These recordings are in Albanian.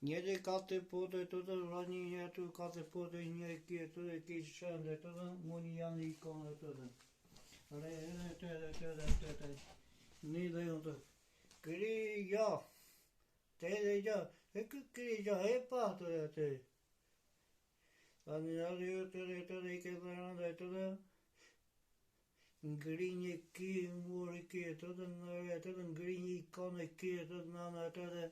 Njëri ka të pote të të rani një të ka të pote një kje të dhe kje shënde të dhe muni janë i kone të dhe. Re të. Një dhe jënë të. Kri ja. Te dhe ja. E kri ja e pa të dhe te. A një dhe ju të dhe i ke dhe rënde të dhe. Ngri një kje muri kje të dhe në re të dhe ngri një kone kje të dhe në në të dhe.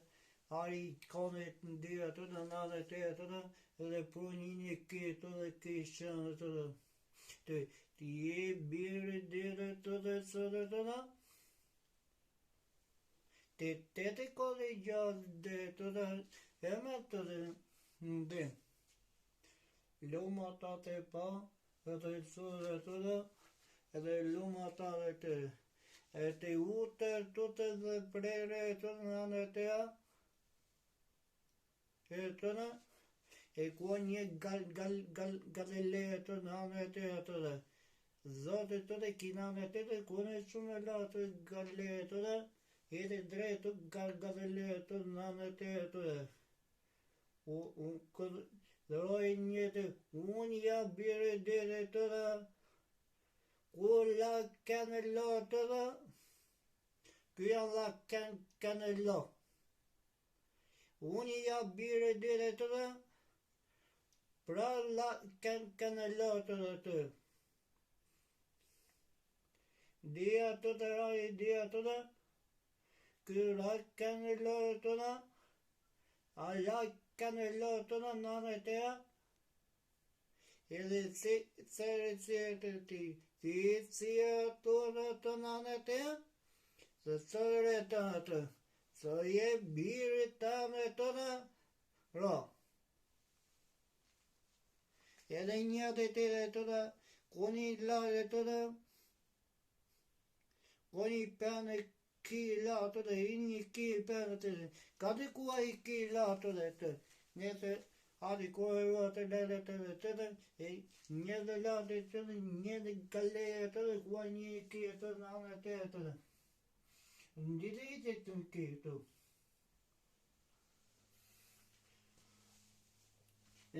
Ari kone të ndira të dhe nane të e të dhe, dhe pruni një këtë dhe kishënë të dhe. Të je birë dire të dhe së dhe të dhe. Të të kone gjallë dhe të dhe, e me të dhe dhe. Luma ta të pa, edhe së dhe të dhe, edhe luma ta dhe të. E të utër të të dhe prere të dhe nane të e. E të në, e kua një galile të në anë të e të dhe. Zote të dhe kina në të dhe, kune shumë e la të galile të dhe, e të drejtë galile të në anë të e të dhe. Dhe roj një të, unë ja bire dire të dhe, ku la kene la të dhe, kja la kene la. Unë ja bire dire të dhe, pra la kene la të dhe të. Dia të të raj, dia të dhe, këra kene la të dhe, a la kene la të dhe nane të e, edhe si të ti, si e të dhe të nane të e, se sëre të të. Së je birë të me të dhe, ra. Edhe një të të dhe, koni lare të dhe, koni pene ki la të dhe, i një ki pene të dhe, ka të kua i ki la të dhe të, një të ati kua e rua të lere të dhe të dhe, një dhe la të dhe, një dhe galeje të dhe, kua një ki të dhe anë të dhe. Ndite i të të këtu.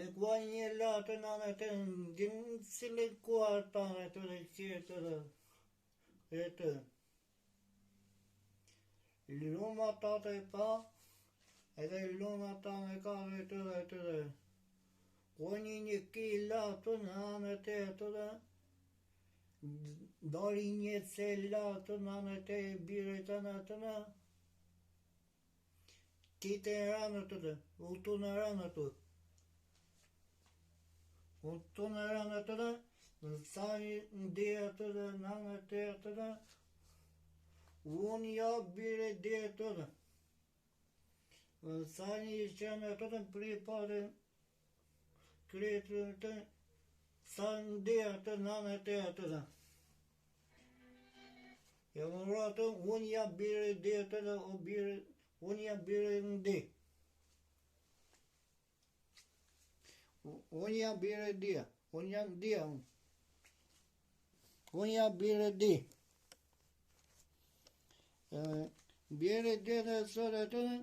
E kua një latë në anë të ndinë cilë kuar të anë të dhe qëtë dhe. E të. Luma ta të pa, edhe luma ta në ka dhe të dhe të dhe. Kua një ki latë në anë të dhe, dari një cella të nane të bire të në të në, ti të rënë të dhe, u të në rënë të. U të në rënë të dhe, në sani ndje të dhe nane të dhe, unë ja bire dhe të dhe. Në sani i qenë të dhe pri pare, kretë të, sa ndje të nane të dhe. E më ratë, unë ja bire dhe të dhe, unë ja bire ndi. Unë ja bire dhe, unë ja ndi. Unë ja bire dhe. Bire dhe dhe sërë të dhe,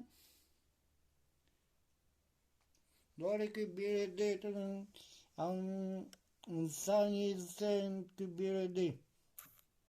dore kë bire dhe të dhe, në sa një sen kë bire dhe.